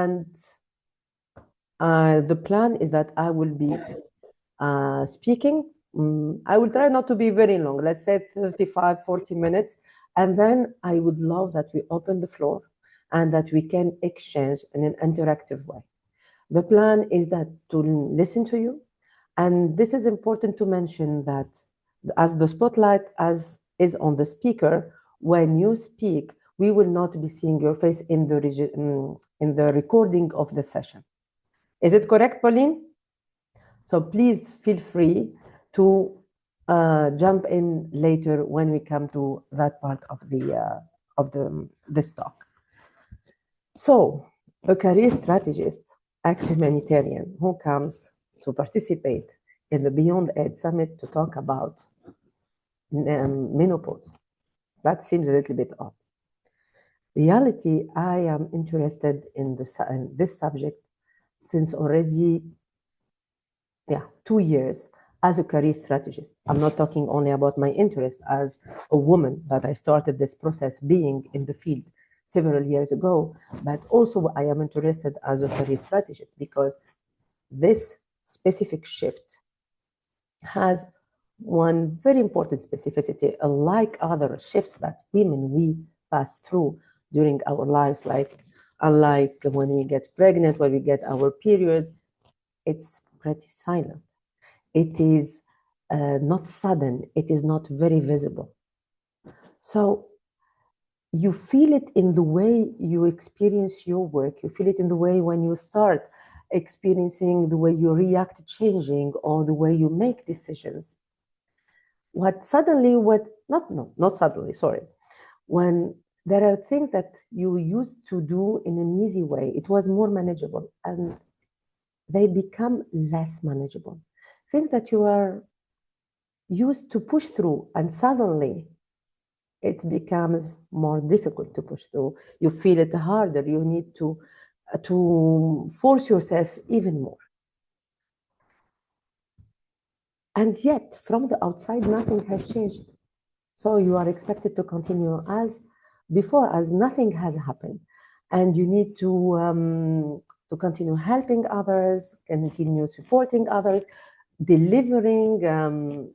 And the plan is that I will be speaking. I will try not to be very long, let's say 35, 40 minutes. And then I would love that we open the floor and that we can exchange in an interactive way. The plan is that to listen to you. And this is important to mention that as the spotlight is on the speaker, when you speak, we will not be seeing your face in the recording of the session. Is it correct, Pauline? So please feel free to jump in later when we come to that part of this talk. So a career strategist, ex-humanitarian who comes to participate in the Beyond Ed Summit to talk about menopause. That seems a little bit odd. Reality, I am interested in this subject since already 2 years as a career strategist. I'm not talking only about my interest as a woman, that I started this process being in the field several years ago, but also I am interested as a career strategist because this specific shift has one very important specificity, unlike other shifts that we pass through during our lives, unlike when we get pregnant, when we get our periods, it's pretty silent. It is not sudden. It is not very visible. So you feel it in the way you experience your work. You feel it in the way when you start experiencing the way you react changing or the way you make decisions. Not suddenly, when there are things that you used to do in an easy way, it was more manageable, and they become less manageable. Things that you are used to push through, and suddenly it becomes more difficult to push through. You feel it harder. You need to force yourself even more. And yet, from the outside, nothing has changed. So you are expected to continue as before, as nothing has happened. And you need to continue helping others, continue supporting others, delivering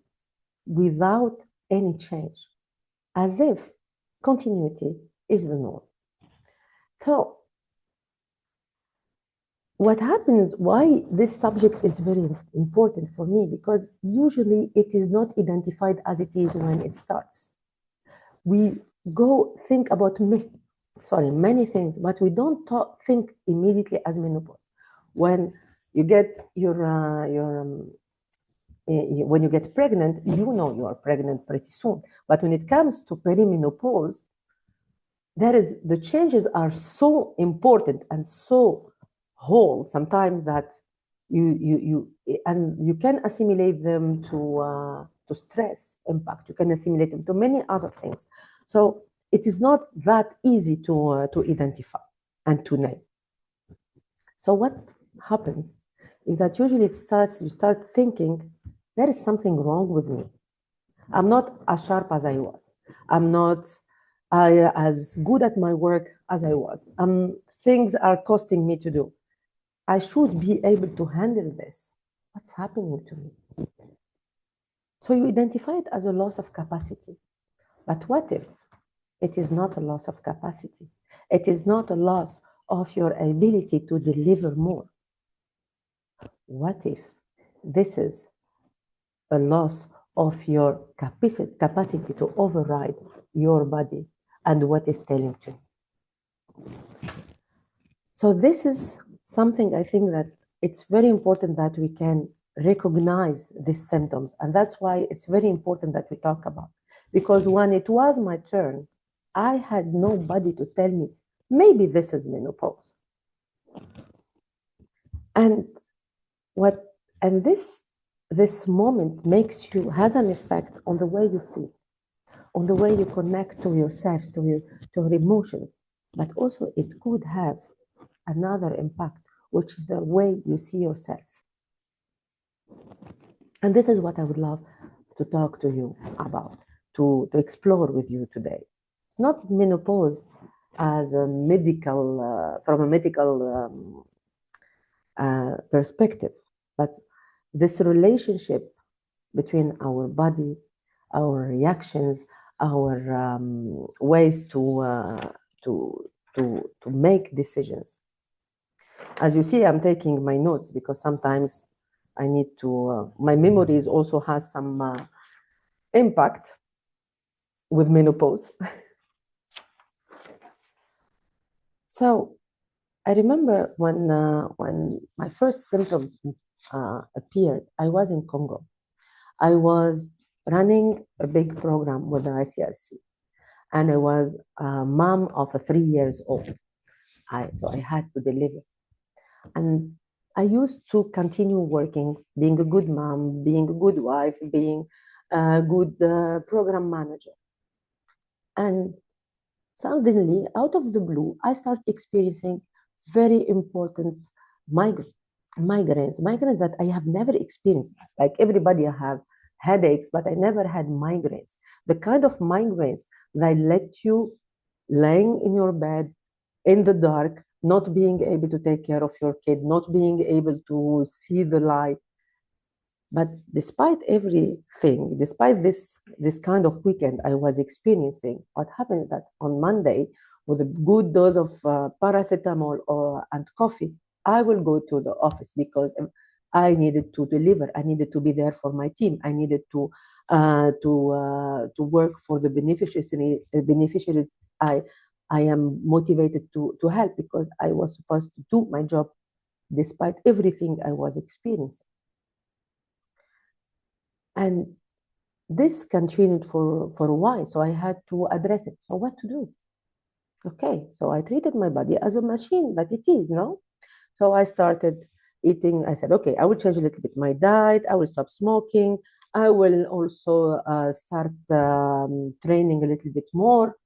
without any change, as if continuity is the norm. So what happens, why this subject is very important for me, because usually it is not identified as it is when it starts. We go think about many things, but we don't think immediately as menopause. When you get when you get pregnant, you know you are pregnant pretty soon. But when it comes to perimenopause, the changes are so important and so whole sometimes that you can assimilate them to stress impact. You can assimilate them to many other things. So it is not that easy to identify and to name. So what happens is that usually you start thinking, there is something wrong with me. I'm not as sharp as I was. I'm not as good at my work as I was. Things are costing me to do. I should be able to handle this. What's happening to me? So you identify it as a loss of capacity. But what if it is not a loss of capacity? It is not a loss of your ability to deliver more. What if this is a loss of your capacity to override your body and what is telling to you? So this is something I think that it's very important that we can recognize these symptoms. And that's why it's very important that we talk about. Because when it was my turn, I had nobody to tell me, maybe this is menopause. And this moment has an effect on the way you feel, on the way you connect to yourself, to your emotions. But also it could have another impact, which is the way you see yourself. And this is what I would love to talk to you about, to explore with you today. Not menopause as a medical, from a medical perspective, but this relationship between our body, our reactions, our ways to make decisions. As you see, I'm taking my notes because sometimes I need to, my memories also has some impact with menopause. So I remember when my first symptoms appeared, I was in Congo. I was running a big program with the ICRC, and I was a mom of a 3 years old. So I had to deliver. And I used to continue working, being a good mom, being a good wife, being a good program manager. And suddenly, out of the blue, I started experiencing very important migraines that I have never experienced. Like everybody, I have headaches, but I never had migraines. The kind of migraines that let you laying in your bed in the dark, not being able to take care of your kid, not being able to see the light. But despite everything, despite this kind of weekend I was experiencing, what happened that on Monday, with a good dose of paracetamol and coffee, I will go to the office because I needed to deliver. I needed to be there for my team. I needed to work for the beneficiaries. I am motivated to help because I was supposed to do my job despite everything I was experiencing. And this continued for a while, so I had to address it. So what to do? Okay, so I treated my body as a machine, but it is, no? So I started eating. I said, okay, I will change a little bit my diet. I will stop smoking. I will also start training a little bit more.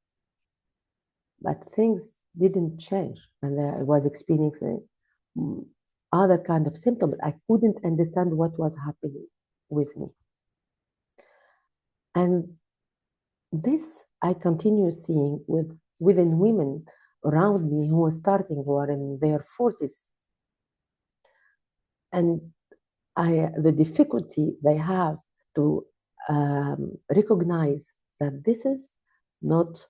But things didn't change, and I was experiencing other kind of symptoms. I couldn't understand what was happening with me. And this I continue seeing within women around me who are in their 40s. And the difficulty they have to recognize that this is not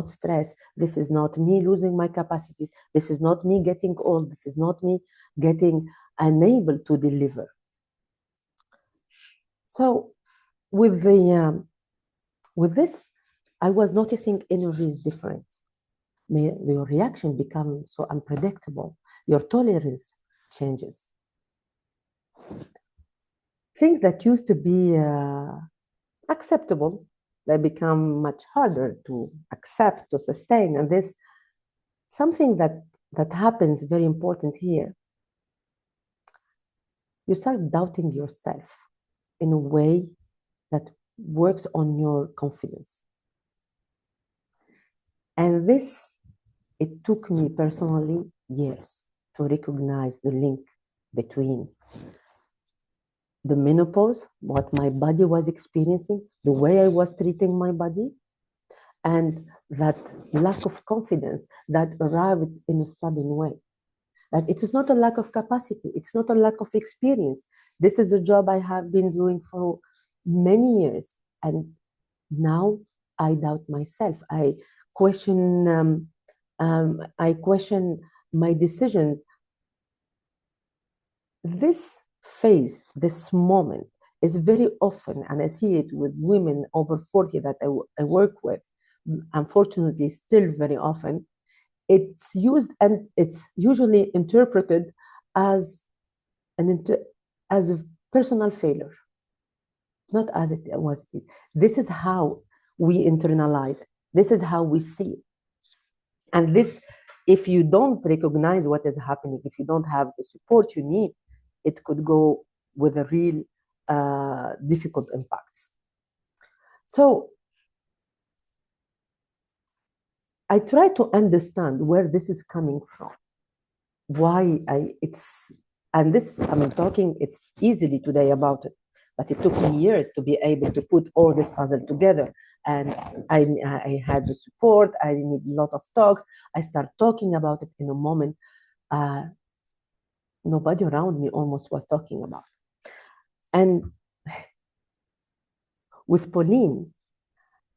stress. This is not me losing my capacities. This is not me getting old. This is not me getting unable to deliver. So with this, I was noticing energy is different. Your reaction becomes so unpredictable. Your tolerance changes. Things that used to be acceptable, they become much harder to accept, to sustain. And this something that happens very important here. You start doubting yourself in a way that works on your confidence. And this, it took me personally years to recognize the link between the menopause, what my body was experiencing, the way I was treating my body, and that lack of confidence that arrived in a sudden way. That it is not a lack of capacity, it's not a lack of experience. This is the job I have been doing for many years, and now I doubt myself. I question my decisions. This phase, this moment, is very often, and I see it with women over 40 that I work with, unfortunately, still very often, it's used and it's usually interpreted as as a personal failure, not as it was. It is. This is how we internalize it. This is how we see it. And this, if you don't recognize what is happening, if you don't have the support you need, it could go with a real difficult impact. So I try to understand where this is coming from, and this, I'm talking, it's easily today about it, but it took me years to be able to put all this puzzle together and I had the support. I need a lot of talks. I start talking about it in a moment. Nobody around me almost was talking about it. And with Pauline,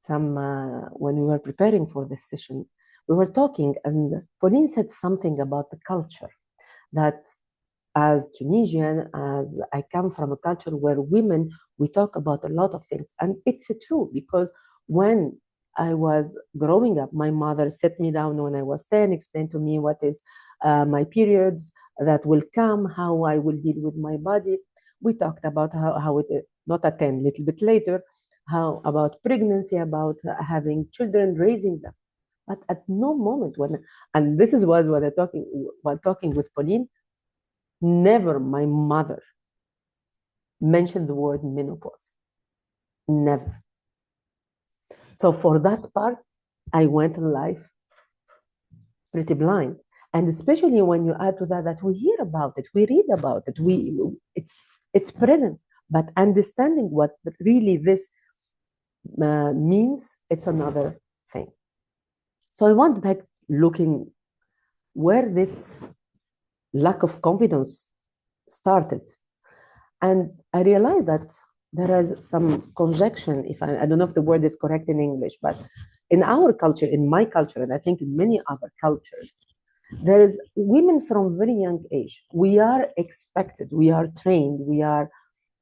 when we were preparing for this session, we were talking, and Pauline said something about the culture, that as Tunisian, as I come from a culture where women, we talk about a lot of things. And it's true, because when I was growing up, my mother set me down when I was 10, explained to me what is my periods that will come, how I will deal with my body. We talked about how it, not at 10, a little bit later, how about pregnancy, about having children, raising them. But at no moment and this is was what while talking with Pauline, never my mother mentioned the word menopause. Never. So for that part, I went in life pretty blind. And especially when you add to that we hear about it, we read about it, it's present. But understanding what really this means, it's another thing. So I went back looking where this lack of confidence started. And I realized that there is some conjunction, if I don't know if the word is correct in English, but in our culture, in my culture, and I think in many other cultures, there is women from very young age. We are expected, we are trained, we are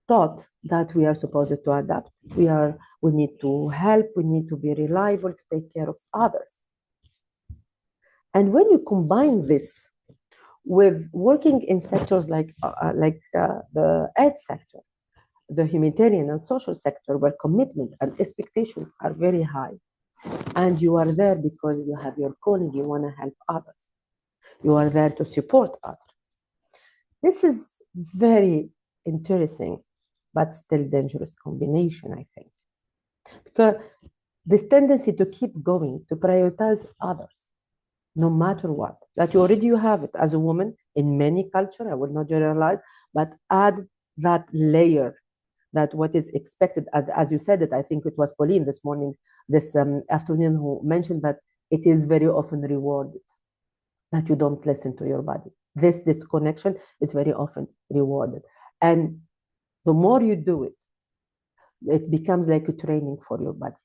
taught that we are supposed to adapt. We need to help, we need to be reliable, to take care of others. And when you combine this with working in sectors like the ed sector, the humanitarian and social sector, where commitment and expectation are very high, and you are there because you have your calling, you want to help others, you are there to support others. This is very interesting, but still dangerous combination, I think, because this tendency to keep going, to prioritize others, no matter what, that you have it as a woman in many cultures, I will not generalize, but add that layer, that what is expected, as you said it, I think it was Pauline this morning, this afternoon, who mentioned that it is very often rewarded, that you don't listen to your body. This disconnection is very often rewarded. And the more you do it, it becomes like a training for your body.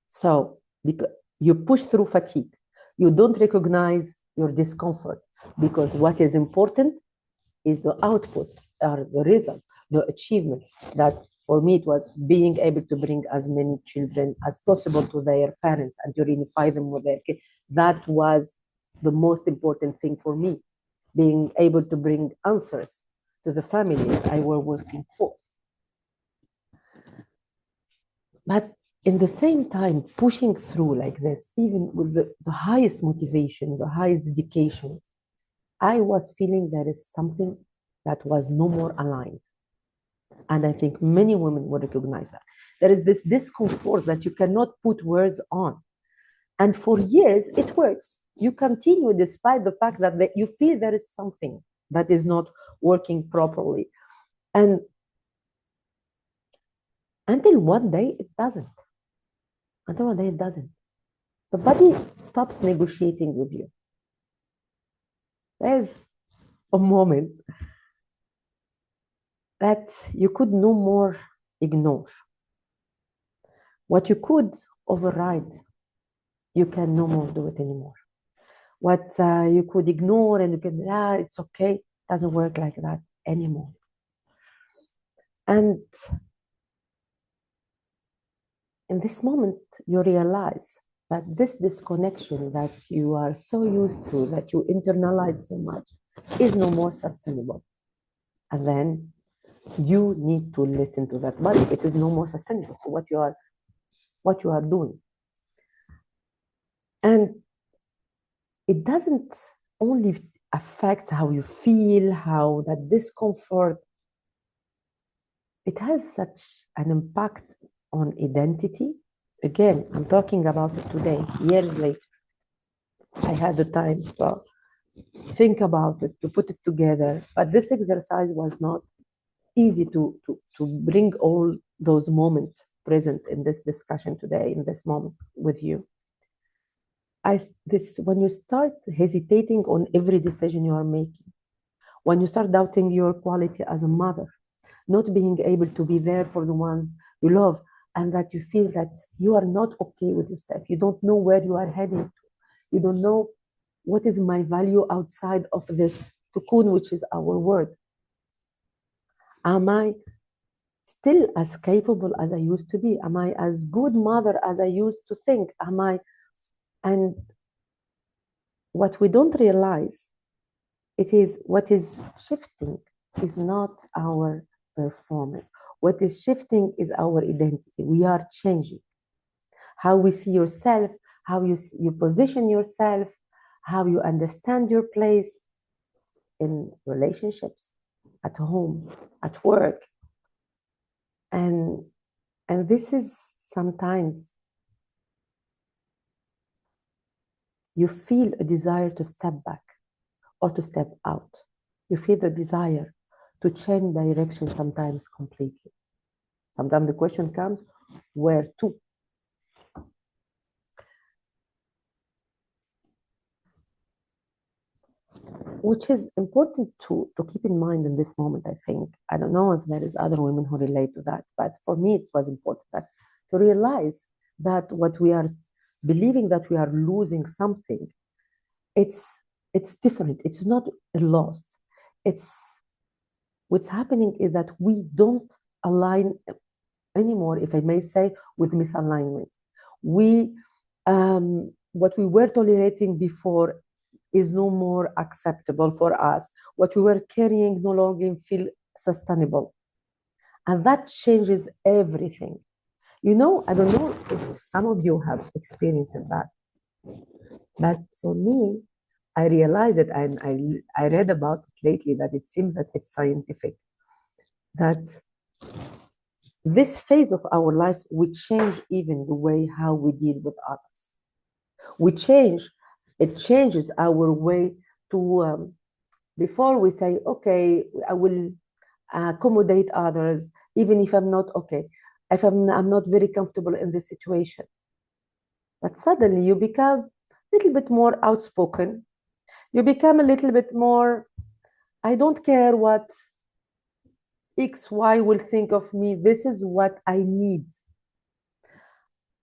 So because you push through fatigue, you don't recognize your discomfort, because what is important is the output, or the result, the achievement. That for me, it was being able to bring as many children as possible to their parents and to reunify them with their kids. That was the most important thing for me, being able to bring answers to the families I were working for. But in the same time, pushing through like this, even with the highest motivation, the highest dedication, I was feeling there is something that was no more aligned. And I think many women will recognize that. There is this discomfort that you cannot put words on. And for years, it works. You continue despite the fact that you feel there is something that is not working properly. And until one day, it doesn't. Until one day, it doesn't. The body stops negotiating with you. There's a moment that you could no more ignore. What you could override, you can no more do it anymore. What you could ignore and you can, it's okay, doesn't work like that anymore. And in this moment, you realize that this disconnection that you are so used to, that you internalize so much, is no more sustainable. And then you need to listen to that body. It is no more sustainable for what you are doing. And it doesn't only affect how you feel, how that discomfort, it has such an impact on identity. Again, I'm talking about it today, years later. I had the time to think about it, to put it together. But this exercise was not easy to bring all those moments present in this discussion today, in this moment with you. When you start hesitating on every decision you are making, when you start doubting your quality as a mother, not being able to be there for the ones you love, and that you feel that you are not okay with yourself, you don't know where you are heading to, you don't know what is my value outside of this cocoon, which is our word. Am I still as capable as I used to be? Am I as good mother as I used to think? And what we don't realize, it is what is shifting is not our performance. What is shifting is our identity. We are changing. How we see yourself, how you position yourself, how you understand your place in relationships, at home, at work. And this is sometimes you feel a desire to step back or to step out. You feel the desire to change direction sometimes completely. Sometimes the question comes, where to? Which is important to keep in mind in this moment, I think. I don't know if there is other women who relate to that, but for me it was important that to realize that what we are believing that we are losing something, it's different. It's not lost. It's what's happening is that we don't align anymore, if I may say, with misalignment. What we were tolerating before is no more acceptable for us. What we were carrying no longer feel sustainable. And that changes everything. You know, I don't know if some of you have experienced that, but for me, I realized it, and I read about it lately, that it seems that it's scientific, that this phase of our lives, we change even the way how we deal with others. It changes our way to, before we say, okay, I will accommodate others, even if I'm not okay, if I'm not very comfortable in this situation. But suddenly you become a little bit more outspoken. You become a little bit more, I don't care what X, Y will think of me. This is what I need.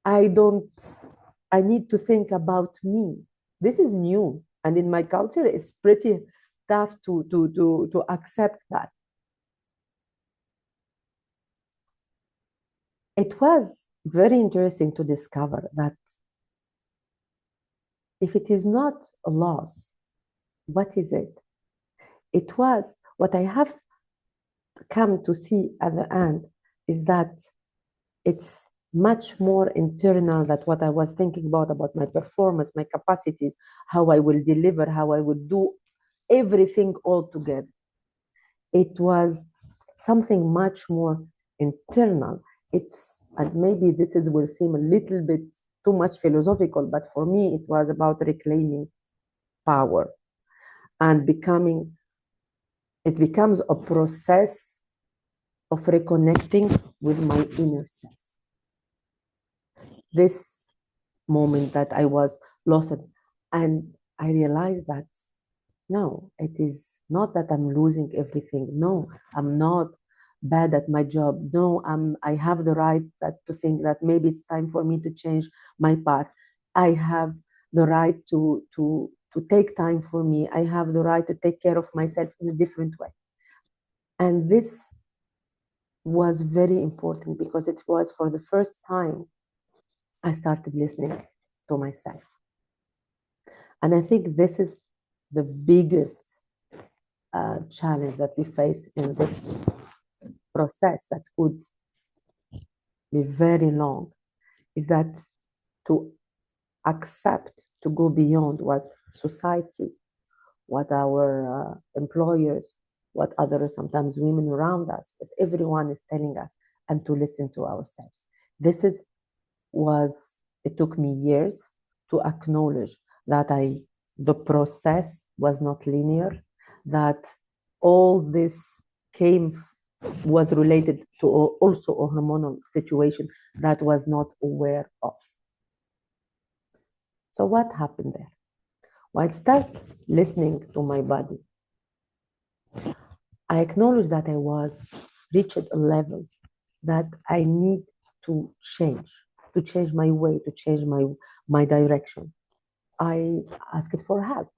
I need to think about me. This is new. And in my culture, it's pretty tough to accept that. It was very interesting to discover that if it is not a loss, what is it? It was what I have come to see at the end is that it's much more internal than what I was thinking about my performance, my capacities, how I will deliver, how I will do everything all together. It was something much more internal. And maybe will seem a little bit too much philosophical, but for me, it was about reclaiming power and it becomes a process of reconnecting with my inner self. This moment that I was lost, and I realized that no, it is not that I'm losing everything. No, I'm not bad at my job. No, I have the right to think that maybe it's time for me to change my path. I have the right to take time for me. I have the right to take care of myself in a different way. And this was very important because it was for the first time I started listening to myself. And I think this is the biggest challenge that we face in this process that could be very long, is that to accept, to go beyond what society, what our employers, what other sometimes women around us, but everyone is telling us, and to listen to ourselves. It took me years to acknowledge that the process was not linear, that all this came was related to also a hormonal situation that was not aware of. So what happened there? Well, I start listening to my body. I acknowledge that I was reached a level that I need to change my way, to change my direction. I asked for help.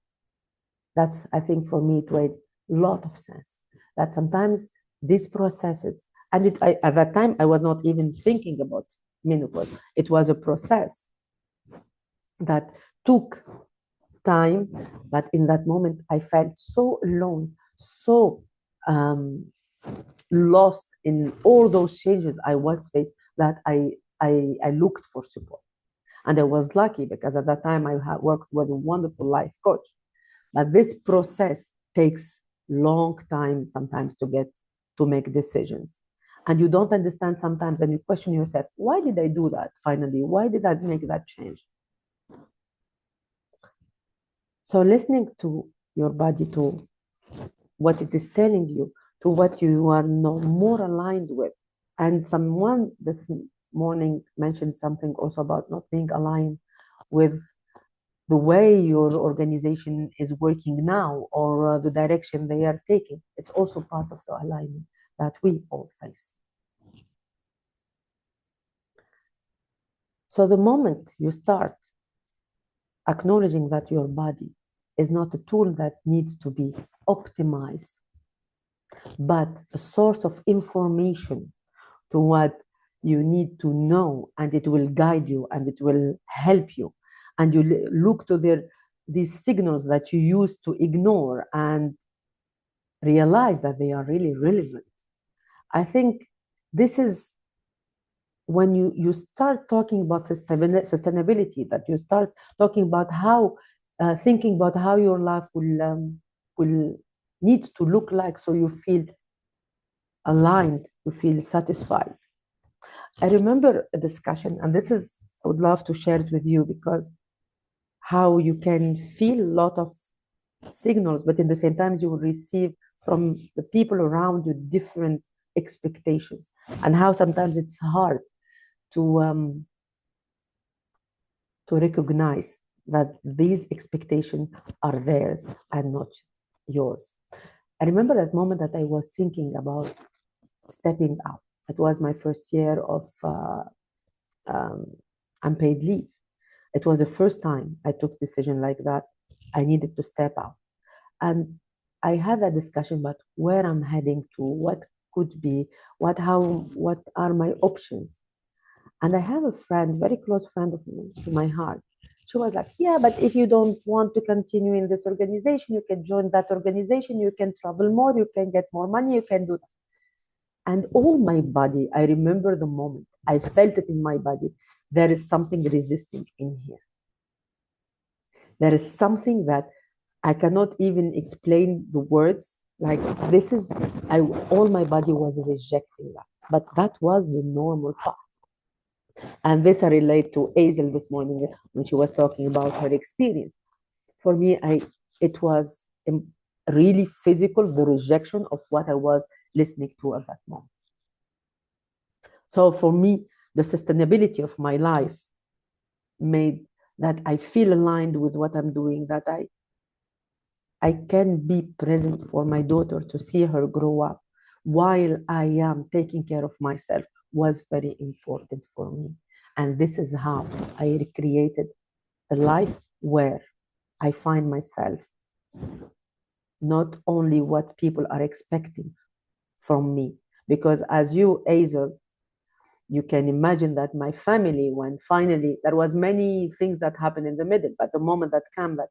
That's, I think, for me, it made a lot of sense. That sometimes these processes, and at that time, I was not even thinking about menopause. It was a process that took time, but in that moment, I felt so alone, so lost in all those changes I was faced that I looked for support. And I was lucky because at that time I had worked with a wonderful life coach. But this process takes long time sometimes to make decisions. And you don't understand sometimes, and you question yourself, why did I do that finally? Why did I make that change? So listening to your body, to what it is telling you, to what you are more aligned with. And someone this morning mentioned something also about not being aligned with the way your organization is working now, or the direction they are taking. It's also part of the alignment that we all face. So the moment you start acknowledging that your body is not a tool that needs to be optimized, but a source of information to what you need to know, and it will guide you and it will help you. And you look to these signals that you used to ignore and realize that they are really relevant. I think this is when you start talking about sustainability, that you start talking about how, thinking about how your life will need to look like, so you feel aligned, you feel satisfied. I remember a discussion, and this is, I would love to share it with you, because how you can feel a lot of signals, but in the same time you will receive from the people around you different expectations, and how sometimes it's hard to recognize that these expectations are theirs and not yours. I remember that moment that I was thinking about stepping out. It was my first year of unpaid leave. It was the first time I took a decision like that. I needed to step out. And I had a discussion about where I'm heading to, what could be, what are my options. And I have a friend, very close friend of mine, to my heart. She was like, yeah, but if you don't want to continue in this organization, you can join that organization, you can travel more, you can get more money, you can do that. And all my body, I remember the moment, I felt it in my body. There is something resisting in here. There is something that I cannot even explain the words. Like this is, all my body was rejecting that. But that was the normal path. And this I relate to Hazel this morning when she was talking about her experience. For me, it was really physical, the rejection of what I was listening to at that moment. So for me, the sustainability of my life made that I feel aligned with what I'm doing, that I can be present for my daughter to see her grow up while I am taking care of myself was very important for me. And this is how I recreated a life where I find myself not only what people are expecting from me, because as you, Hazel, you can imagine that my family, when finally there was many things that happened in the middle, but the moment that came that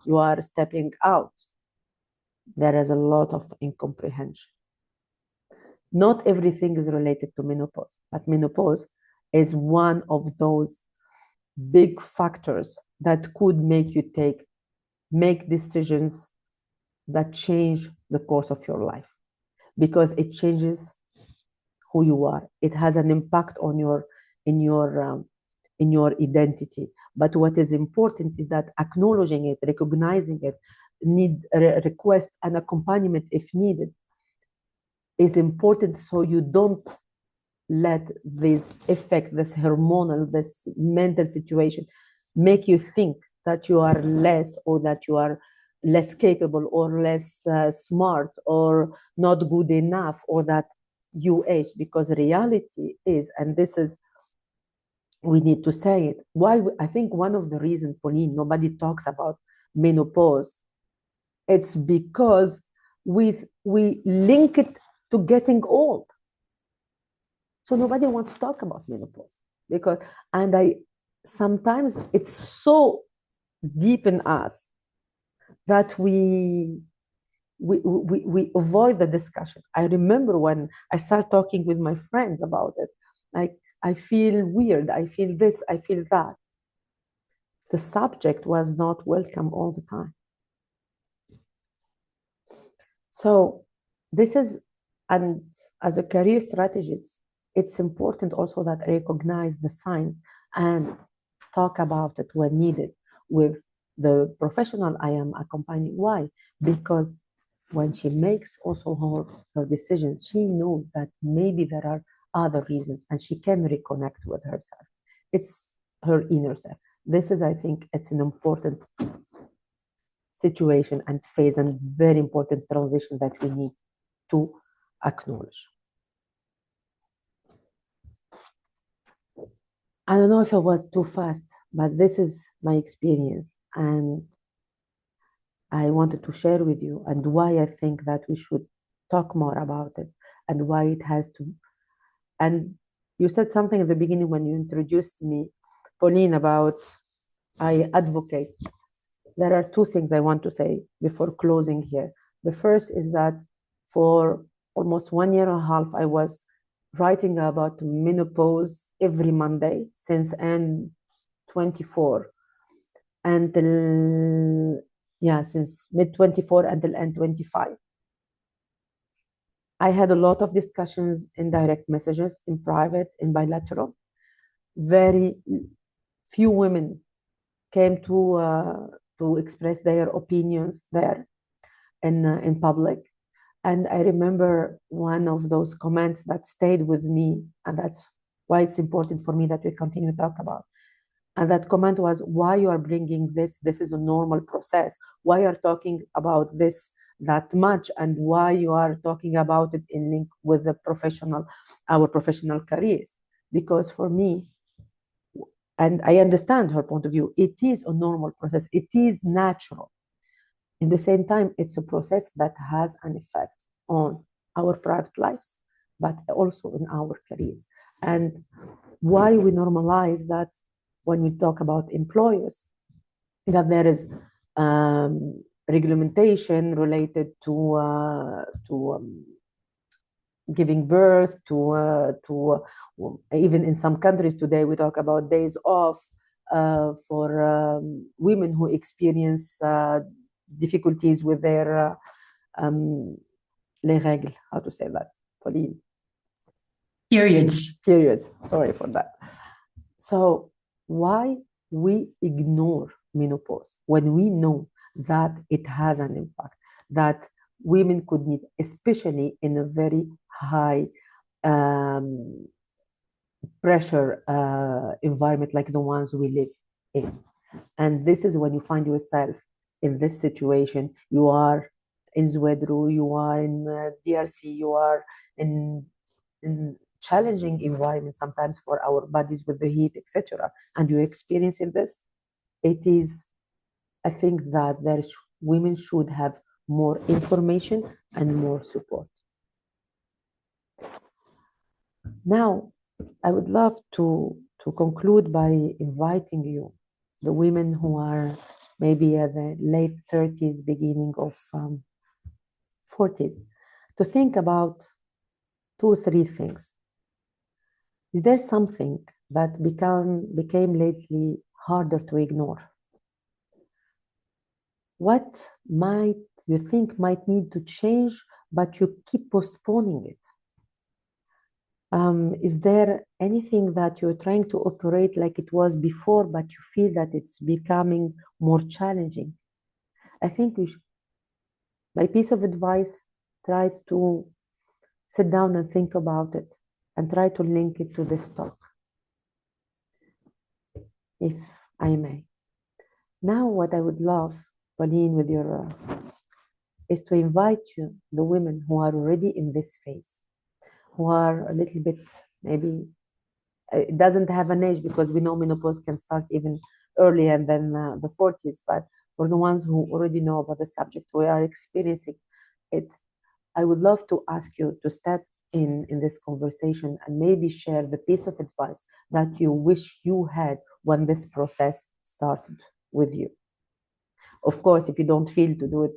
you are stepping out, there is a lot of incomprehension. Not everything is related to menopause, but menopause is one of those big factors that could make you make decisions that change the course of your life, because it changes who you are. It has an impact on in your identity. But what is important is that acknowledging it, recognizing it, request an accompaniment if needed, is important, so you don't let this effect, this hormonal, this mental situation make you think that you are less, or that you are less capable, or less smart, or not good enough, or that you age. Because reality is, and this is, we need to say it, why I think one of the reasons, Pauline, nobody talks about menopause, it's because we link it to getting old. So nobody wants to talk about menopause, because, and I sometimes it's so deep in us that we avoid the discussion. I remember when I started talking with my friends about it, like, I feel weird, I feel this, I feel that. The subject was not welcome all the time. So this is, and as a career strategist, it's important also that I recognize the signs and talk about it when needed with the professional I am accompanying. Why? Because when she makes also her decisions, she knows that maybe there are other reasons, and she can reconnect with herself. It's her inner self. This is, I think, it's an important situation and phase, and very important transition that we need to acknowledge. I don't know if I was too fast, but this is my experience, and I wanted to share with you, and why I think that we should talk more about it, and why it has to. And you said something at the beginning when you introduced me, Pauline, about I advocate. There are two things I want to say before closing here. The first is that for almost 1.5 years, I was writing about menopause every Monday since end 24 until, since mid 24 until end 25. I had a lot of discussions in direct messages, in private, in bilateral. Very few women came to express their opinions there in public. And I remember one of those comments that stayed with me, and that's why it's important for me that we continue to talk about. And that comment was, why you are bringing this? This is a normal process. Why you are talking about this that much, and why you are talking about it in link with our professional careers? Because for me, and I understand her point of view, it is a normal process. It is natural. In the same time, it's a process that has an effect on our private lives, but also in our careers. And why we normalize that when we talk about employers, that there is regulation related to giving birth, to even in some countries today, we talk about days off for women who experience difficulties with their les règles, how to say that, Pauline? Periods. Sorry for that. So why we ignore menopause when we know that it has an impact, that women could need, especially in a very high pressure environment like the ones we live in. And this is when you find yourself in this situation. You are in Zwedru, you are in DRC, you are in challenging environment sometimes for our bodies with the heat, etc. And you're experiencing this. It is, I think that women should have more information and more support. Now, I would love to conclude by inviting you, the women who are maybe at the late 30s, beginning of 40s, to think about 2 or 3 things. Is there something that became lately harder to ignore? What might you think might need to change, but you keep postponing it? Is there anything that you're trying to operate like it was before, but you feel that it's becoming more challenging? I think my piece of advice, try to sit down and think about it and try to link it to this talk, if I may. Now, what I would love, Pauline, with your is to invite you, the women who are already in this phase, who are a little bit, maybe it doesn't have an age, because we know menopause can start even earlier than the 40s, but for the ones who already know about the subject, who are experiencing it, I would love to ask you to step in this conversation and maybe share the piece of advice that you wish you had when this process started with you. Of course, if you don't feel to do it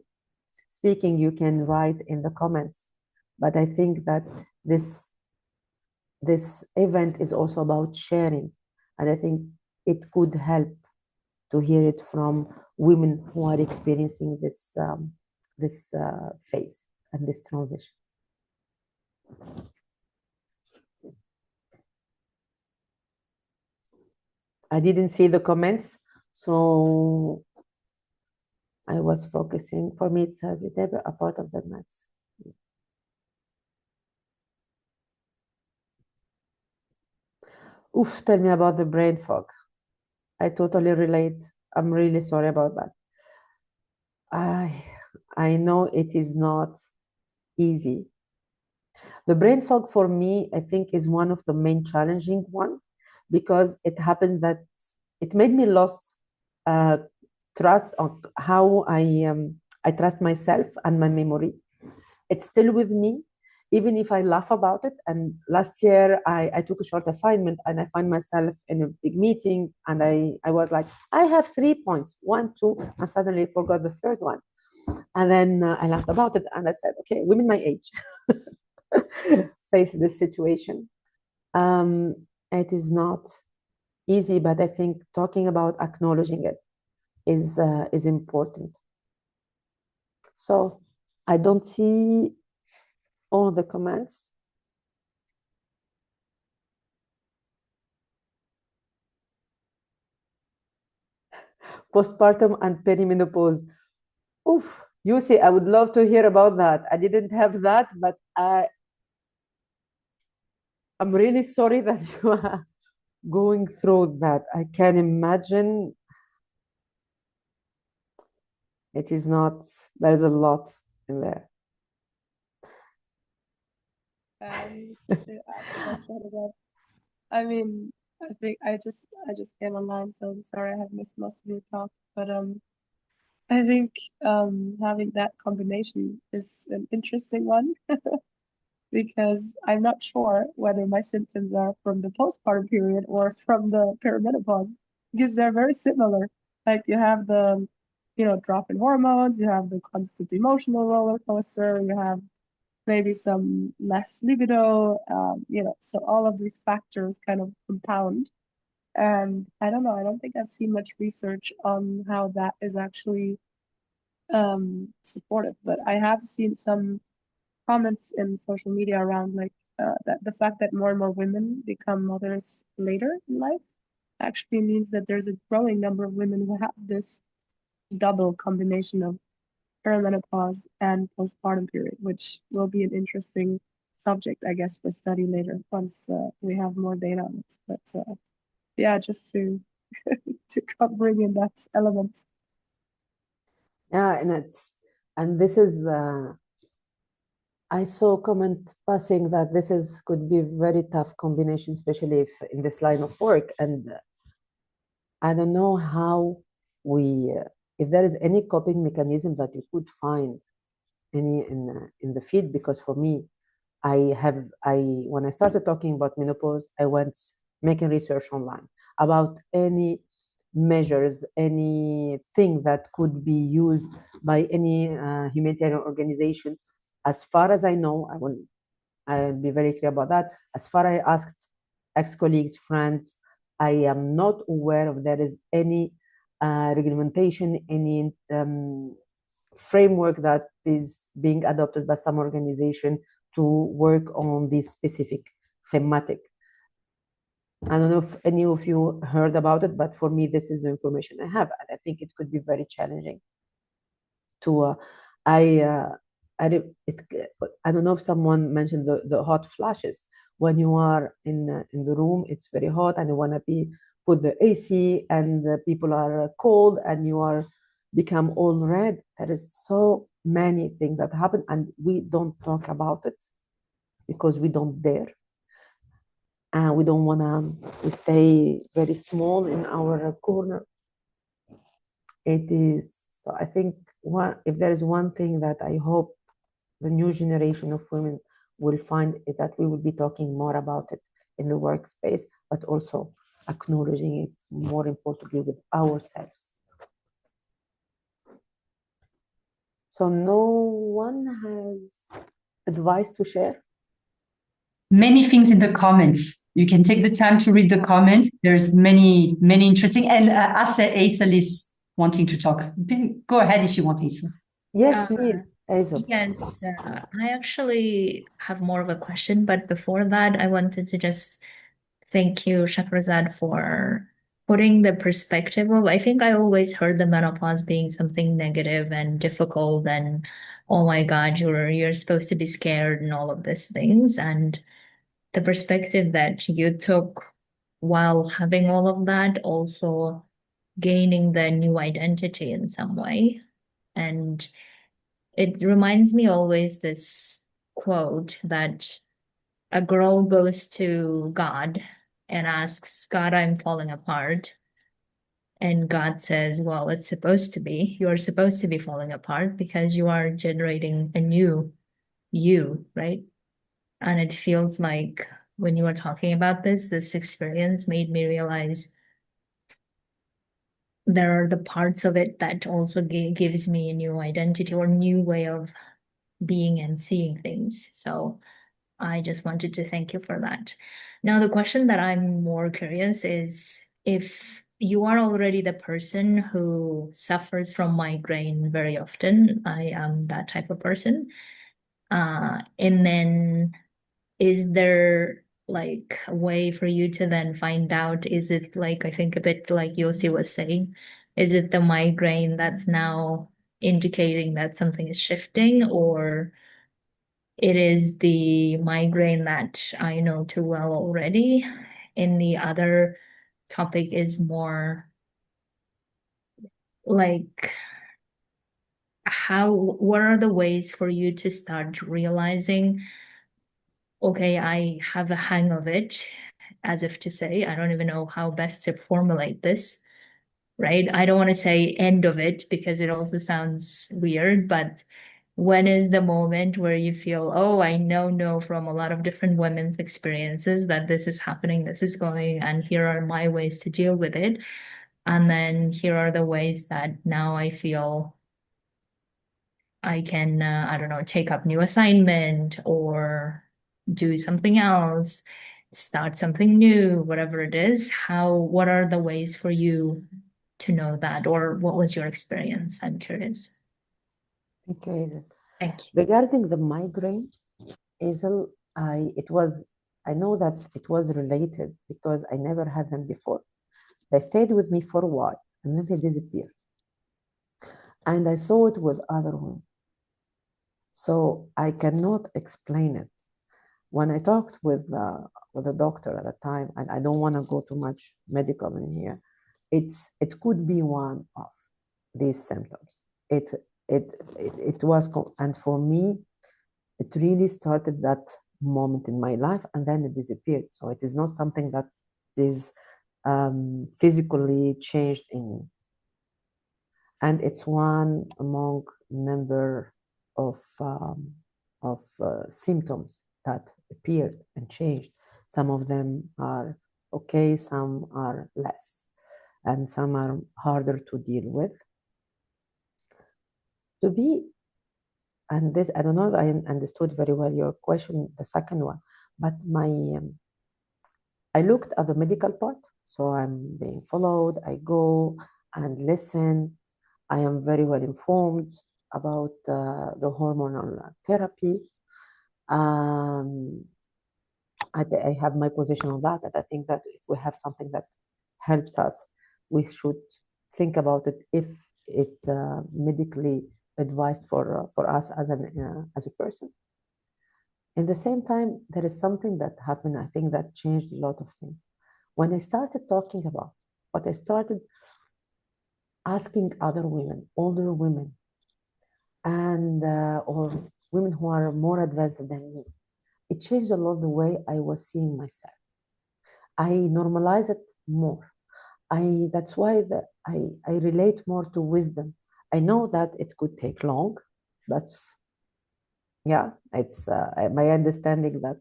speaking, you can write in the comments. But I think that this event is also about sharing, and I think it could help to hear it from women who are experiencing this phase and this transition. I didn't see the comments, so I was focusing. For me, it's a part of the maths. Oof, tell me about the brain fog. I totally relate. I'm really sorry about that. I know it is not easy. The brain fog for me, I think, is one of the main challenging one, because it happens that it made me lost trust on how I trust myself and my memory. It's still with me, even if I laugh about it. And last year, I took a short assignment and I find myself in a big meeting, and I was like, I have 3 points, 1, 2, and suddenly I forgot the third one. And then I laughed about it and I said, okay, women my age face this situation. It is not easy, but I think talking about acknowledging it is important. So I don't see all the comments. Postpartum and perimenopause. Oof, you see, I would love to hear about that. I didn't have that, but I'm really sorry that you are going through that. I can imagine it is not, there's a lot in there. I mean, I think I just came online, so I'm sorry I have missed most of your talk. But I think having that combination is an interesting one because I'm not sure whether my symptoms are from the postpartum period or from the perimenopause because they're very similar. Like you have the, drop in hormones, you have the constant emotional roller coaster, you have maybe some less libido, so all of these factors kind of compound. And I don't know, I don't think I've seen much research on how that is actually supportive, but I have seen some comments in social media around like that the fact that more and more women become mothers later in life actually means that there's a growing number of women who have this double combination of perimenopause and postpartum period, which will be an interesting subject, I guess, for study later once we have more data on it. But yeah, just to bring in that element. Yeah, and this is I saw a comment passing that this is could be a very tough combination, especially if in this line of work. And I don't know how we, if there is any coping mechanism that you could find any in the field, because for me, when I started talking about menopause, I went making research online about any measures, anything that could be used by any humanitarian organization. As far as I know, I'll be very clear about that. As far as I asked ex-colleagues, friends, I am not aware of there is any regulation, any framework that is being adopted by some organization to work on this specific thematic. I don't know if any of you heard about it, but for me, this is the information I have, and I think it could be very challenging to. I don't know if someone mentioned the hot flashes. When you are in the room, it's very hot, and you want to be put the AC, and the people are cold, and you are become all red. There is so many things that happen, and we don't talk about it because we don't dare, and we don't want to stay very small in our corner. It is. So I think if there is one thing that I hope the new generation of women will find, is that we will be talking more about it in the workspace, but also acknowledging it more importantly with ourselves. So no one has advice to share? Many things in the comments. You can take the time to read the comments. There's many interesting. And Asa is wanting to talk. Go ahead if you want, Asa. Yes, please. Azo. Yes, I actually have more of a question, but before that, I wanted to just thank you, Shahrazad, for putting the perspective of, I think I always heard the menopause being something negative and difficult and, oh my God, you're supposed to be scared and all of these things. And the perspective that you took while having all of that, also gaining the new identity in some way. And it reminds me always this quote that a girl goes to God and asks, God, I'm falling apart. And God says, well, it's supposed to be. You're supposed to be falling apart because you are generating a new you, right? And it feels like when you were talking about this experience made me realize there are the parts of it that also gives me a new identity or new way of being and seeing things. So I just wanted to thank you for that. Now, the question that I'm more curious is if you are already the person who suffers from migraine very often, I am that type of person. And then is there like a way for you to then find out, is it like, I think a bit like Yossi was saying, is it the migraine that's now indicating that something is shifting, or it is the migraine that I know too well already? And the other topic is more like what are the ways for you to start realizing, okay, I have a hang of it, as if to say, I don't even know how best to formulate this, right? I don't want to say end of it because it also sounds weird, but when is the moment where you feel, oh, I know from a lot of different women's experiences that this is happening, this is going, and here are my ways to deal with it. And then here are the ways that now I feel I can, I don't know, take up new assignment or do something else, start something new, whatever it is. What are the ways for you to know that, or what was your experience? I'm curious. Thank you, Hazel. Thank you. Regarding the migraine, Hazel, I know that it was related because I never had them before. They stayed with me for a while and then they disappeared. And I saw it with other women. So I cannot explain it. When I talked with a doctor at the time, and I don't want to go too much medical in here, it could be one of these symptoms. It was, and for me, it really started that moment in my life, and then it disappeared. So it is not something that is physically changed in me. And it's one among number of symptoms that appeared and changed. Some of them are okay, some are less, and some are harder to deal with. And this, I don't know if I understood very well your question, the second one, but I looked at the medical part, so I'm being followed, I go and listen, I am very well informed about the hormonal therapy. I have my position on that, and I think that if we have something that helps us, we should think about it if it medically advised for us as a person. In the same time, there is something that happened, I think, that changed a lot of things. When I started talking about what I started asking other women, older women, and or women who are more advanced than me, it changed a lot the way I was seeing myself. I normalize it more. That's why I relate more to wisdom. I know that it could take long. That's it's my understanding that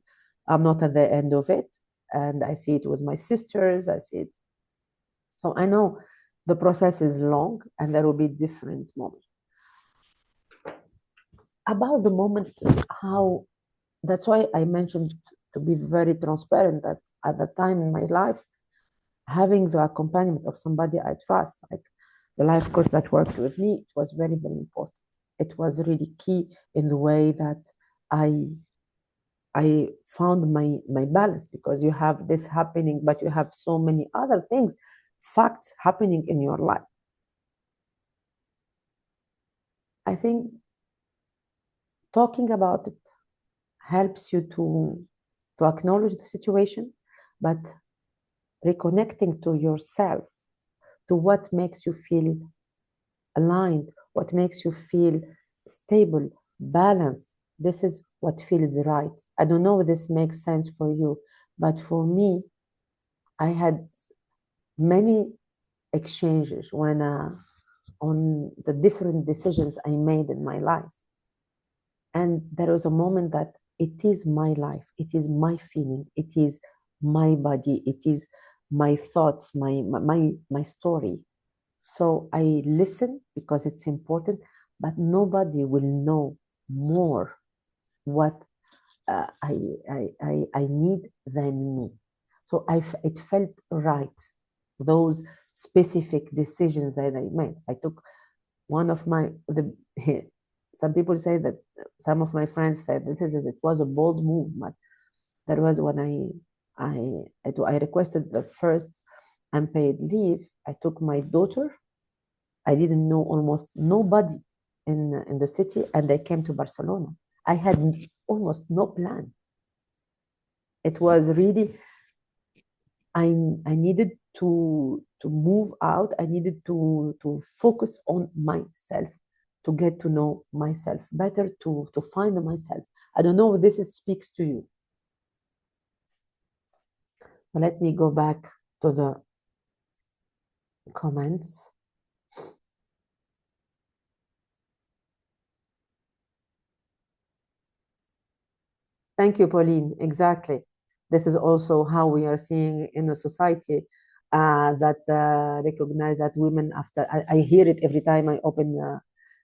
I'm not at the end of it, and I see it with my sisters. I see it, so I know the process is long, and there will be different moments. About the moment, how that's why I mentioned to be very transparent that at that time in my life, having the accompaniment of somebody I trust, like the life coach that worked with me, it was very, very important. It was really key in the way that I found my balance, because you have this happening, but you have so many other things, facts happening in your life. I think talking about it helps you to acknowledge the situation, but reconnecting to yourself, to what makes you feel aligned, what makes you feel stable, balanced. This is what feels right. I don't know if this makes sense for you, but for me, I had many exchanges when on the different decisions I made in my life. And there was a moment that it is my life, it is my feeling, it is my body, it is my thoughts, my story. So I listen because it's important, but nobody will know more what I need than me. So it felt right, those specific decisions that I made. I took one of some people say that, some of my friends said that it was a bold move, but that was when I requested the first unpaid leave. I took my daughter. I didn't know almost nobody in the city, and I came to Barcelona. I had almost no plan. It was really, I needed to move out. I needed to focus on myself, to get to know myself better, to find myself. I don't know if this speaks to you. Let me go back to the comments. Thank you, Pauline. Exactly. This is also how we are seeing in a society that recognize that women, after I hear it every time I open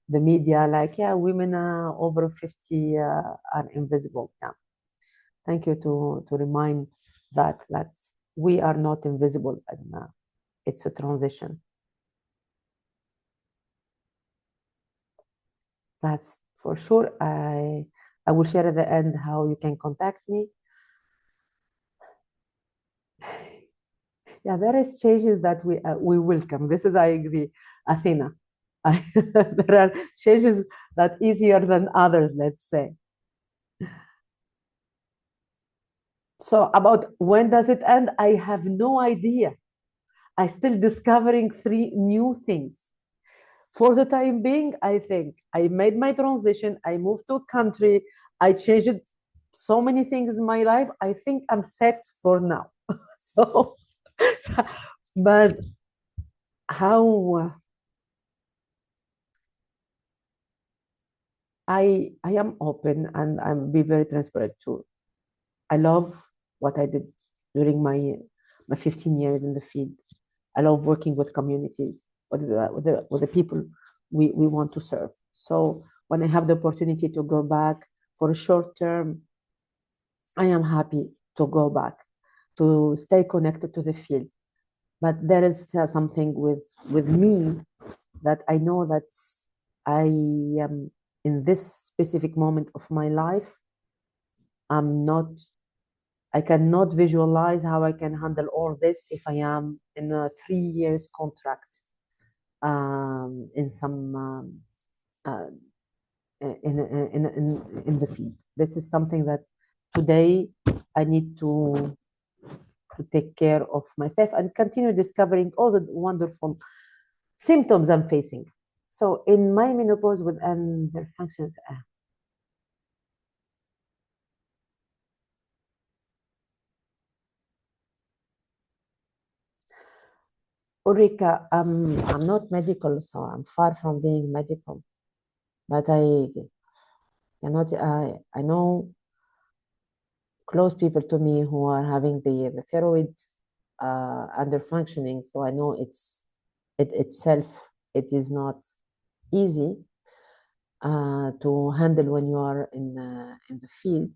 the media, like, yeah, women over 50 are invisible. Yeah. Thank you to remind that we are not invisible, and it's a transition. That's for sure. I will share at the end how you can contact me. Yeah, there is changes that we welcome. This is, I agree, Athena. There are changes that easier than others, let's say. So about when does it end? I have no idea. I'm still discovering 3 new things. For the time being, I think I made my transition. I moved to a country. I changed so many things in my life. I think I'm set for now. So, but how I am open, and I'm be very transparent too. I love what I did during my 15 years in the field. I love working with communities, with the people we want to serve. So when I have the opportunity to go back for a short term, I am happy to go back, to stay connected to the field. But there is something with me that I know that I am in this specific moment of my life. I cannot visualize how I can handle all this if I am in a 3 years contract in some in the field. This is something that today I need to take care of myself and continue discovering all the wonderful symptoms I'm facing. So in my menopause with their functions, Ulrika, I'm not medical, so I'm far from being medical, but I cannot, I know close people to me who are having the thyroid under functioning, so I know it itself, it is not easy to handle when you are in the field,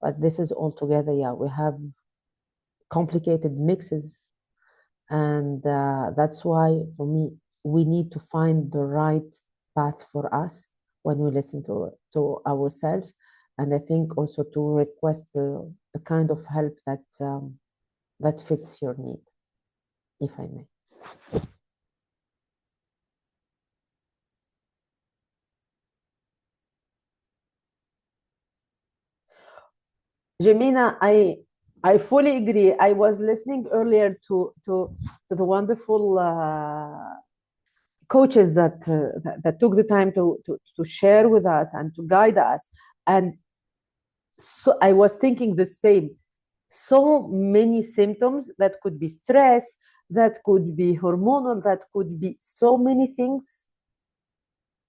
but this is all together, yeah, we have complicated mixes, and that's why for me we need to find the right path for us when we listen to ourselves, and I think also to request the kind of help that that fits your need, if I may. Jemina, I fully agree. I was listening earlier to the wonderful coaches that took the time to share with us and to guide us, and so I was thinking the same. So many symptoms that could be stress, that could be hormonal, that could be so many things.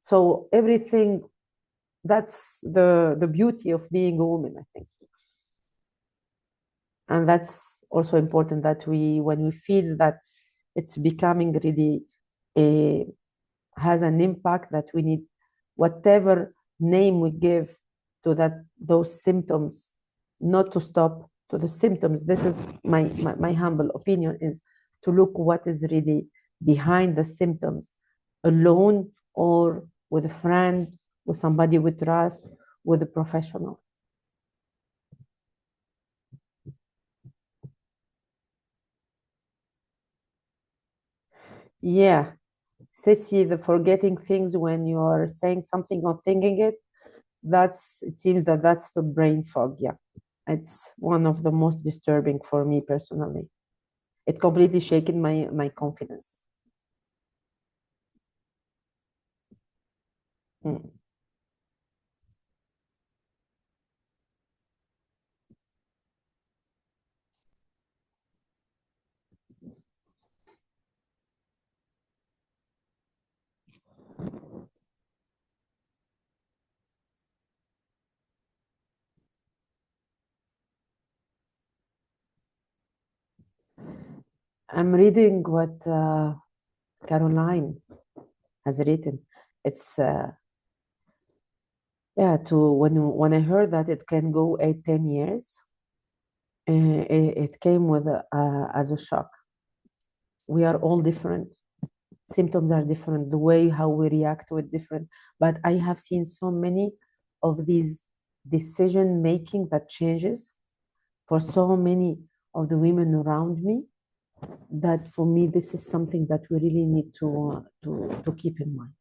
So everything, that's the beauty of being a woman, I think. And that's also important that when we feel that it's becoming really has an impact, that we need whatever name we give to those symptoms, not to stop to the symptoms. This is my humble opinion, is to look what is really behind the symptoms, alone or with a friend, with somebody we trust, with a professional. Yeah, Ceci, the forgetting things when you're saying something or thinking it, it seems that's the brain fog. Yeah, it's one of the most disturbing for me personally. It completely shaken my confidence. Mm. I'm reading what Caroline has written. It's yeah, when I heard that it can go 8-10 years, it came with as a shock. We are all different. Symptoms are different. The way how we react to it different. But I have seen so many of these decision making that changes for so many of the women around me, that for me this is something that we really need to keep in mind.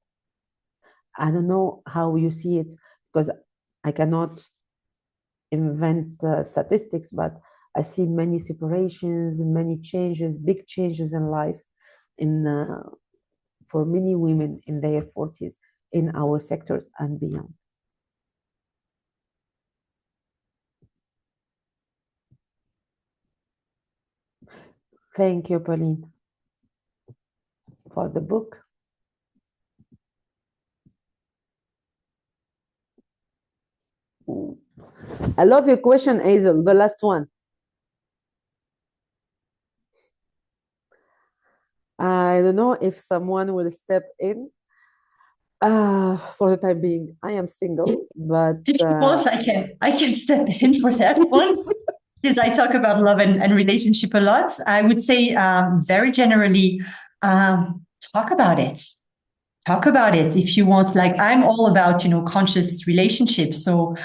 I don't know how you see it, because I cannot invent statistics, but I see many separations, many changes, big changes in life, for many women in their 40s in our sectors and beyond. Thank you, Pauline, for the book. I love your question, Hazel, the last one. I don't know if someone will step in. For the time being, I am single, but if you want, I can step in for that one, because I talk about love and relationship a lot. I would say very generally, talk about it. Talk about it if you want. Like, I'm all about, conscious relationships. So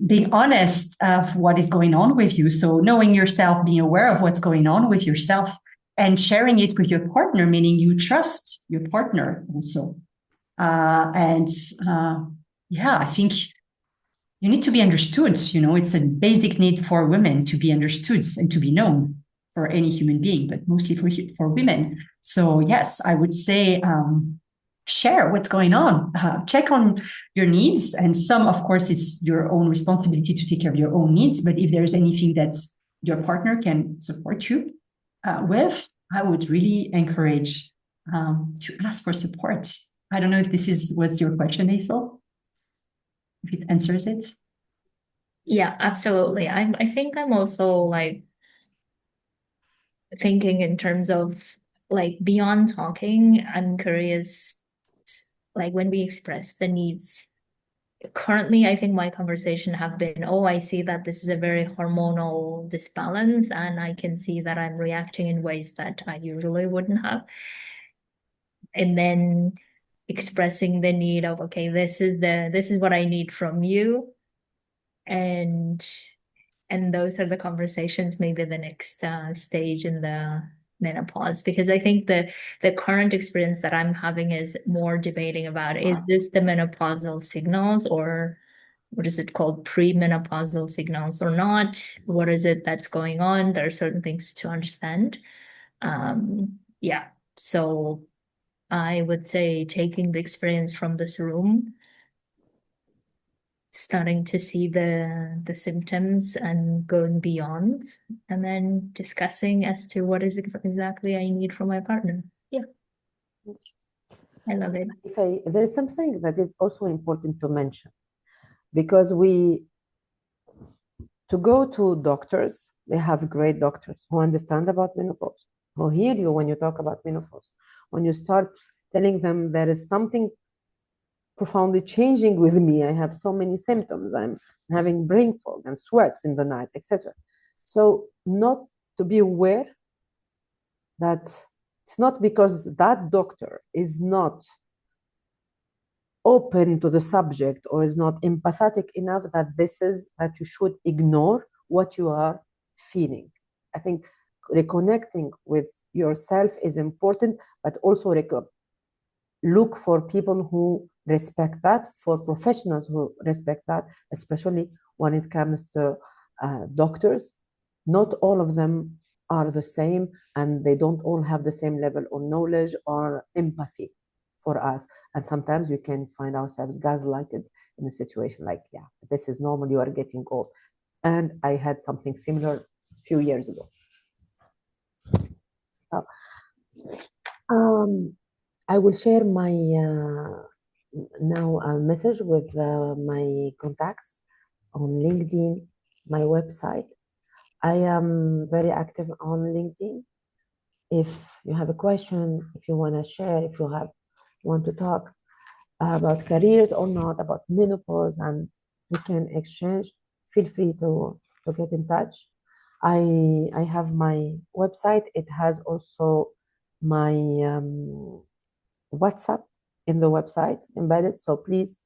being honest of what is going on with you. So knowing yourself, being aware of what's going on with yourself, and sharing it with your partner, meaning you trust your partner also. Yeah, I think you need to be understood. It's a basic need for women to be understood and to be known, for any human being, but mostly for women. So yes, I would say share what's going on. Check on your needs, and some, of course, it's your own responsibility to take care of your own needs. But if there's anything that your partner can support you with, I would really encourage to ask for support. I don't know if this was your question, Aisel. If it answers it. Yeah, absolutely. I think I'm also like thinking in terms of like beyond talking. I'm curious, like when we express the needs. Currently, I think my conversation have been, oh, I see that this is a very hormonal disbalance, and I can see that I'm reacting in ways that I usually wouldn't have. And then expressing the need of, okay, this is what I need from you. And those are the conversations, maybe the next stage in the menopause, because I think the current experience that I'm having is more debating about, is this the menopausal signals, or what is it called, premenopausal signals or not? What is it that's going on? There are certain things to understand. Yeah, so I would say taking the experience from this room, starting to see the symptoms and going beyond, and then discussing as to what is exactly I need from my partner. Yeah, I love it. There's something that is also important to mention, because to go to doctors, they have great doctors who understand about menopause, who hear you when you talk about menopause. When you start telling them there is something profoundly changing with me, I have so many symptoms, I'm having brain fog and sweats in the night, etc. So not to be aware that it's not because that doctor is not open to the subject or is not empathetic enough that you should ignore what you are feeling. I think reconnecting with yourself is important, but also look for people who respect that, for professionals who respect that, especially when it comes to doctors. Not all of them are the same, and they don't all have the same level of knowledge or empathy for us. And sometimes we can find ourselves gaslighted in a situation like, yeah, this is normal, you are getting old. And I had something similar a few years ago. I will share my now a message with my contacts on LinkedIn, my website. I am very active on LinkedIn. If you have a question, if you want to share, if you want to talk about careers or not, about menopause, and we can exchange, feel free to get in touch. I have my website. It has also my WhatsApp in the website embedded. So please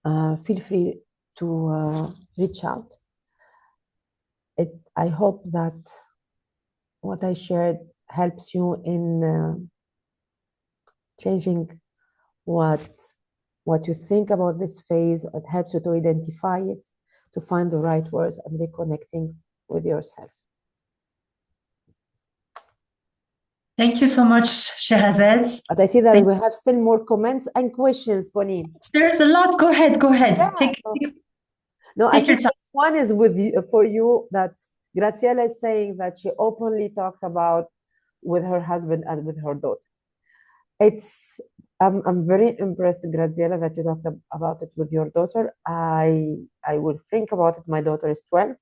feel free to reach out. I hope that what I shared helps you in changing what you think about this phase. It helps you to identify it, to find the right words, and reconnecting with yourself. Thank you so much, Sherazade. But I see that we have still more comments and questions, Ponine. There's a lot. Go ahead. Yeah, Take I think this one is for you, that Graciela is saying that she openly talks about with her husband and with her daughter. I'm very impressed, Graciela, that you talked about it with your daughter. I will think about it. My daughter is 12.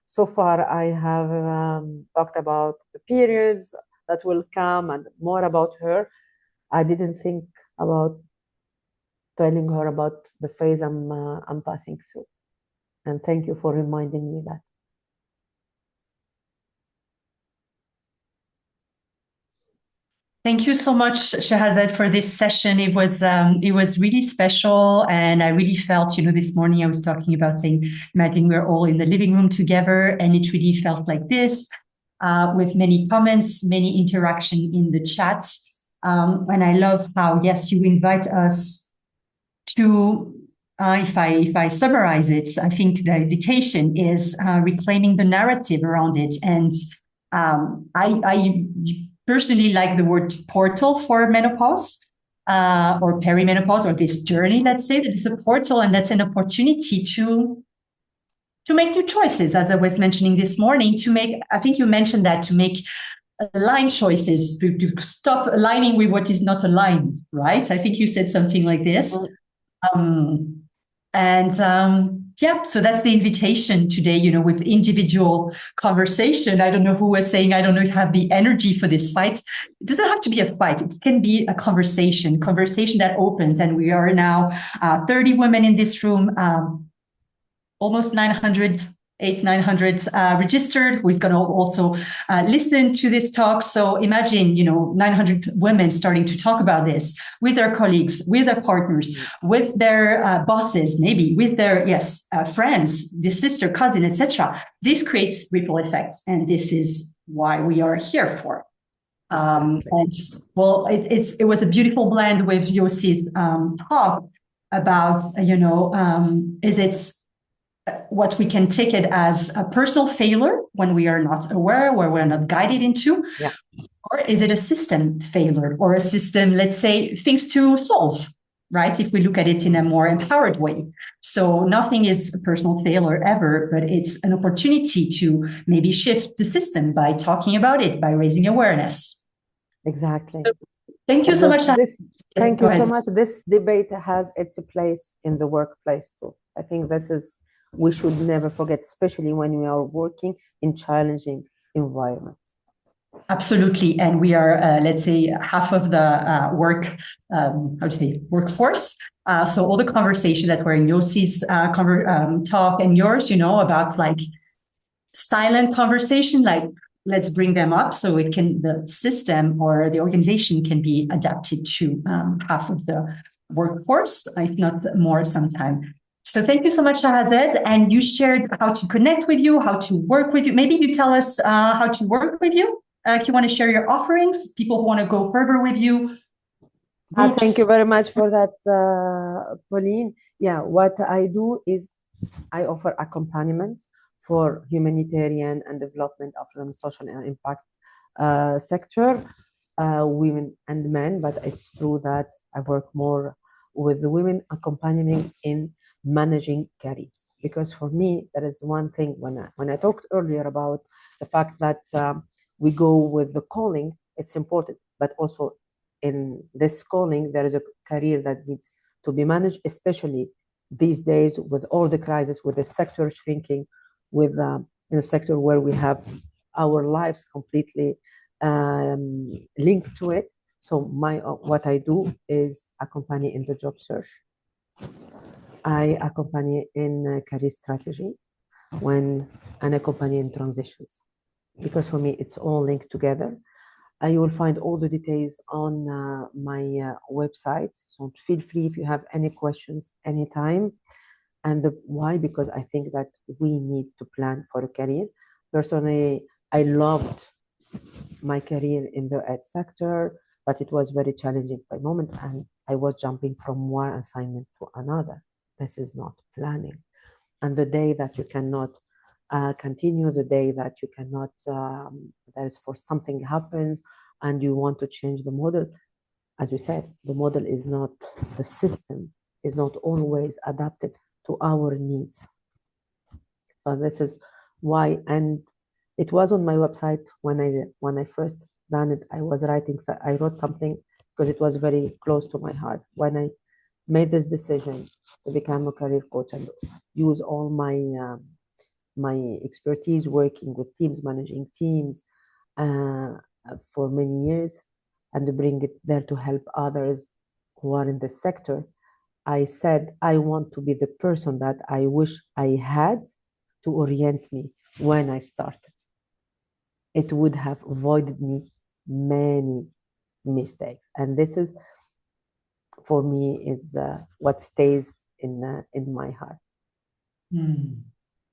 So far, I have talked about the periods that will come and more about her. I didn't think about telling her about the phase I'm passing through. And thank you for reminding me that. Thank you so much, Sherazade, for this session. It was really special, and I really felt, this morning I was talking about saying, imagine we're all in the living room together, and it really felt like this, with many comments, many interaction in the chat. And I love how, yes, you invite us to, if I summarize it, I think the invitation is reclaiming the narrative around it. And I personally like the word portal for menopause. Or perimenopause, or this journey, let's say, that it's a portal, and that's an opportunity to make new choices, as I was mentioning this morning, to make, I think you mentioned that, to make aligned choices, to stop aligning with what is not aligned, right? I think you said something like this. Yeah, so that's the invitation today, you know, with individual conversation. I don't know who was saying, I don't know if you have the energy for this fight. It doesn't have to be a fight. It can be a conversation that opens. And we are now 30 women in this room, almost 900 registered, who is going to also listen to this talk. So imagine, you know, 900 women starting to talk about this with their colleagues, with their partners, with their bosses, maybe with their, friends, the sister, cousin, etc. This creates ripple effects. And this is why we are here for. And well, it was a beautiful blend with Yossi's talk about, is it what we can take it as a personal failure when we are not aware, where we're not guided into, or is it a system failure, or a system, let's say, things to solve, right? If we look at it in a more empowered way. So nothing is a personal failure ever, but it's an opportunity to maybe shift the system by talking about it, by raising awareness. Exactly. So, thank you so much. Thank you so much. This debate has its place in the workplace too. I think we should never forget, especially when we are working in challenging environments. Absolutely. And we are, let's say, half of the workforce. So all the conversation that were in Yossi's talk and yours, about like silent conversation, like let's bring them up so the system or the organization can be adapted to half of the workforce, if not more sometime. So thank you so much, Shahrazad. And you shared how to connect with you, how to work with you. Maybe you tell us how to work with you. If you want to share your offerings, people who want to go further with you. Thank you very much for that, Pauline. Yeah, what I do is I offer accompaniment for humanitarian and development of the social impact sector, women and men, but it's true that I work more with the women accompanying in managing careers. Because for me, there is one thing when I talked earlier about the fact that we go with the calling, it's important, but also in this calling, there is a career that needs to be managed, especially these days with all the crisis, with the sector shrinking, with in a sector where we have our lives completely linked to it. So what I do is accompany in the job search. I accompany in career strategy and accompany in transitions, because for me it's all linked together. You will find all the details on my website. So feel free if you have any questions anytime. And why? Because I think that we need to plan for a career. Personally, I loved my career in the ed sector, but it was very challenging by moment, and I was jumping from one assignment to another. This is not planning. And the day that you cannot continue, the day that you cannot, something happens and you want to change the model, as we said, the model is not, the system is not always adapted to our needs. So this is why, and it was on my website when I first done it. I wrote something because it was very close to my heart. When I made this decision to become a career coach and use all my my expertise working with teams, managing teams for many years, and to bring it there to help others who are in the sector, I said, I want to be the person that I wish I had to orient me when I started. It would have avoided me many mistakes. And this is, for me, is what stays in my heart.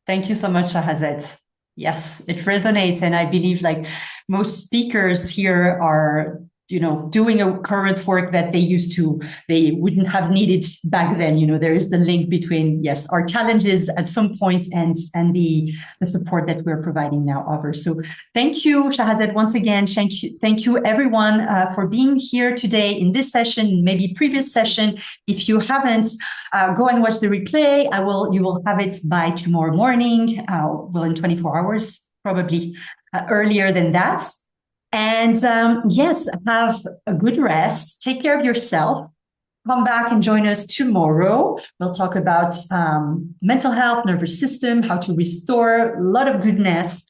Thank you so much, Shahrazad. Yes, it resonates. And I believe like most speakers here are doing a current work that they wouldn't have needed back then. There is the link between, yes, our challenges at some point and the support that we're providing now offers. So thank you, Shahrazad, once again. Thank you everyone for being here today in this session, maybe previous session. If you haven't, go and watch the replay. You will have it by tomorrow morning, in 24 hours, probably earlier than that. And yes, have a good rest. Take care of yourself. Come back and join us tomorrow. We'll talk about mental health, nervous system, how to restore, a lot of goodness.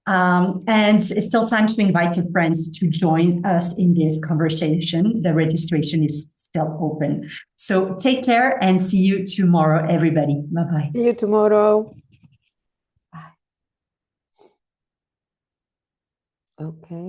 And it's still time to invite your friends to join us in this conversation. The registration is still open. So take care and see you tomorrow, everybody. Bye-bye. See you tomorrow. Bye. Okay.